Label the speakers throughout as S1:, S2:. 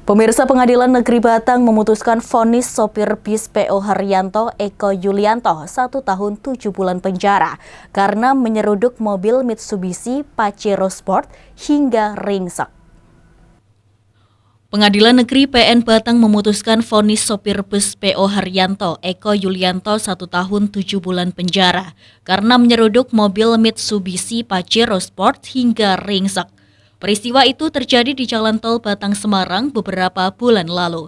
S1: Pemirsa, Pengadilan Negeri Batang memutuskan vonis sopir bis PO Haryanto Eko Yulianto 1 tahun 7 bulan penjara karena menyeruduk mobil Mitsubishi Pajero Sport hingga ringsek. Pengadilan Negeri PN Batang memutuskan vonis sopir bus PO Haryanto Eko Yulianto 1 tahun 7 bulan penjara karena menyeruduk mobil Mitsubishi Pajero Sport hingga ringsek. Peristiwa itu terjadi di Jalan Tol Batang Semarang beberapa bulan lalu.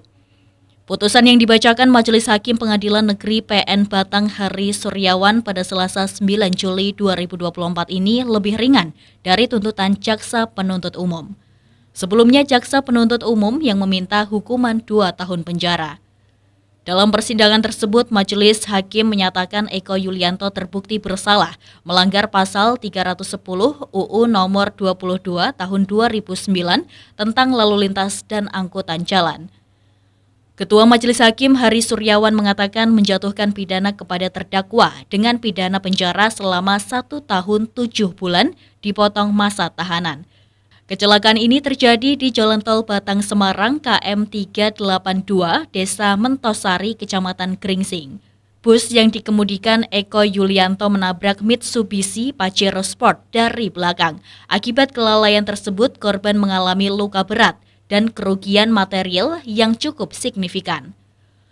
S1: Putusan yang dibacakan Majelis Hakim Pengadilan Negeri PN Batang Hari Suryawan pada Selasa 9 Juli 2024 ini lebih ringan dari tuntutan jaksa penuntut umum. Sebelumnya jaksa penuntut umum yang meminta hukuman 2 tahun penjara. Dalam persidangan tersebut, Majelis Hakim menyatakan Eko Yulianto terbukti bersalah melanggar pasal 310 UU nomor 22 tahun 2009 tentang lalu lintas dan angkutan jalan. Ketua Majelis Hakim Hari Suryawan mengatakan menjatuhkan pidana kepada terdakwa dengan pidana penjara selama 1 tahun 7 bulan dipotong masa tahanan. Kecelakaan ini terjadi di Jalan Tol Batang Semarang KM 382, Desa Mentosari, Kecamatan Gringsing. Bus yang dikemudikan Eko Yulianto menabrak Mitsubishi Pajero Sport dari belakang. Akibat kelalaian tersebut, korban mengalami luka berat dan kerugian material yang cukup signifikan.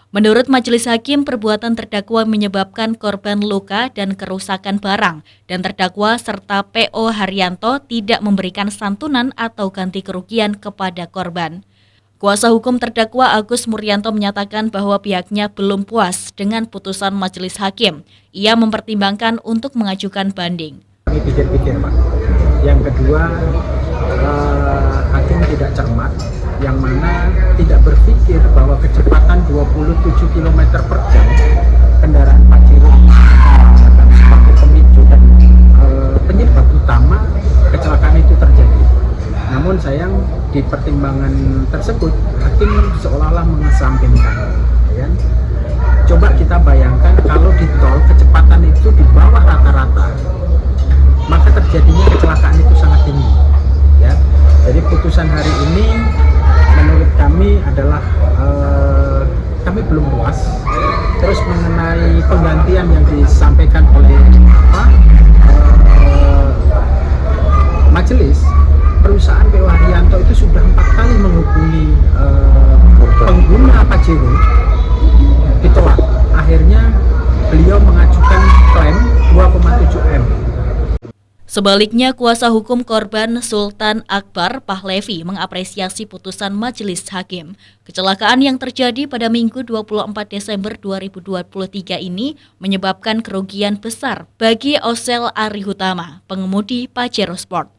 S1: Menurut Majelis Hakim, perbuatan terdakwa menyebabkan korban luka dan kerusakan barang, dan terdakwa serta PO Haryanto tidak memberikan santunan atau ganti kerugian kepada korban. Kuasa hukum terdakwa Agus Muryanto menyatakan bahwa pihaknya belum puas dengan putusan Majelis Hakim. Ia mempertimbangkan untuk mengajukan banding.
S2: Kami pikir-pikir, Pak. Yang kedua, hakim tidak cermat, yang mana tidak berpikir bahwa kecepatan 27 km per jam kendaraan Pajero sebagai pemicu dan penyebab utama kecelakaan itu terjadi. Namun sayang di pertimbangan tersebut hakim seolah-olah mengesampingkan. Ya. Coba kita bayangkan kalau di tol kecepatan itu di bawah rata-rata, maka terjadinya kecelakaan itu sangat tinggi. Ya. Jadi putusan hari ini menurut kami adalah kami belum puas. Terus mengenai penggantian yang disampaikan oleh majelis, perusahaan PO Haryanto itu sudah 4 kali menghubungi pengguna Pajero, ditolak. Akhirnya beliau mengajukan klaim 2,7 M.
S1: Sebaliknya, kuasa hukum korban Sultan Akbar Pahlevi mengapresiasi putusan Majelis Hakim. Kecelakaan yang terjadi pada Minggu 24 Desember 2023 ini menyebabkan kerugian besar bagi Osel Arihutama, pengemudi Pajero Sport.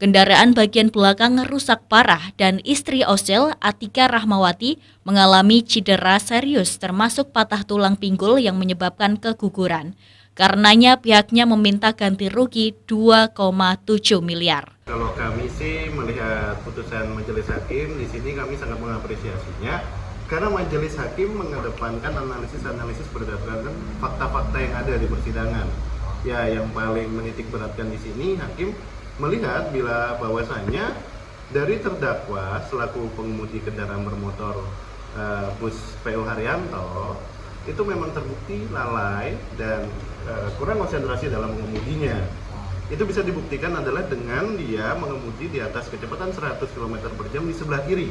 S1: Kendaraan bagian belakang rusak parah dan istri Osel, Atika Rahmawati, mengalami cedera serius termasuk patah tulang pinggul yang menyebabkan keguguran. Karenanya pihaknya meminta ganti rugi 2,7 miliar.
S3: Kalau kami sih melihat putusan Majelis Hakim, di sini kami sangat mengapresiasinya karena Majelis Hakim mengedepankan analisis-analisis berdasarkan fakta-fakta yang ada di persidangan. Ya, yang paling menitik beratkan di sini Hakim melihat bila bahwasannya dari terdakwa selaku pengemudi kendaraan bermotor bus PO Haryanto itu memang terbukti lalai dan kurang konsentrasi dalam mengemudinya. Itu bisa dibuktikan adalah dengan dia mengemudi di atas kecepatan 100 km per jam di sebelah kiri.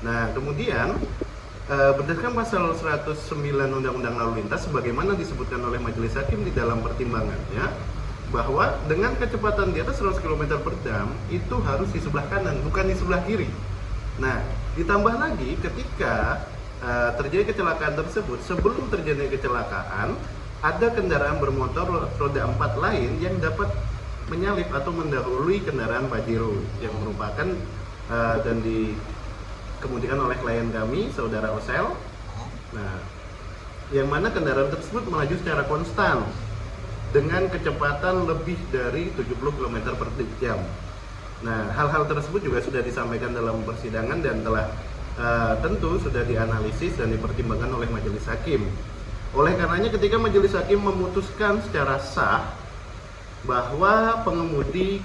S3: Nah, kemudian berdasarkan pasal 109 Undang-Undang Lalu Lintas sebagaimana disebutkan oleh Majelis Hakim di dalam pertimbangannya, bahwa dengan kecepatan di atas 100 km per jam itu harus di sebelah kanan, bukan di sebelah kiri. Nah, ditambah lagi ketika terjadi kecelakaan tersebut, sebelum terjadi kecelakaan, ada kendaraan bermotor roda 4 lain yang dapat menyalip atau mendahului kendaraan Pajero yang merupakan dan dikemudikan oleh klien kami, saudara Osel. Nah, yang mana kendaraan tersebut melaju secara konstan dengan kecepatan lebih dari 70 km per jam. Nah, hal-hal tersebut juga sudah disampaikan dalam persidangan dan telah tentu sudah dianalisis dan dipertimbangkan oleh Majelis Hakim. Oleh karenanya ketika Majelis Hakim memutuskan secara sah bahwa pengemudi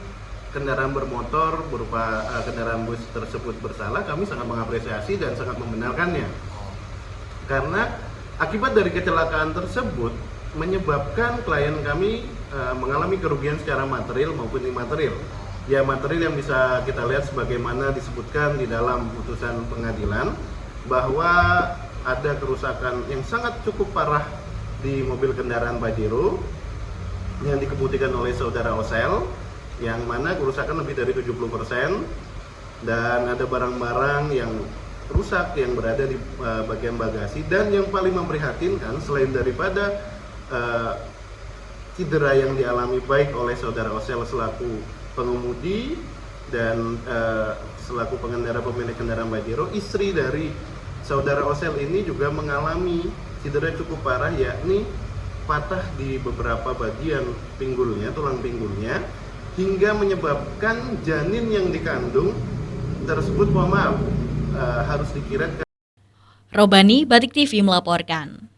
S3: kendaraan bermotor berupa kendaraan bus tersebut bersalah, kami sangat mengapresiasi dan sangat membenarkannya. Karena akibat dari kecelakaan tersebut menyebabkan klien kami mengalami kerugian secara material maupun imaterial. Ya, material yang bisa kita lihat sebagaimana disebutkan di dalam putusan pengadilan bahwa ada kerusakan yang sangat cukup parah di mobil kendaraan Pajero yang dikemudikan oleh saudara Osel, yang mana kerusakan lebih dari 70%, dan ada barang-barang yang rusak yang berada di bagian bagasi. Dan yang paling memprihatinkan, selain daripada cedera yang dialami baik oleh saudara Osel selaku pengemudi dan selaku pengendara pemilik kendaraan Pajero, istri dari saudara Osel ini juga mengalami cedera cukup parah, yakni patah di beberapa bagian pinggulnya, tulang pinggulnya, hingga menyebabkan janin yang dikandung tersebut, mohon maaf, harus dikirim ke
S1: Robani, Batik TV melaporkan.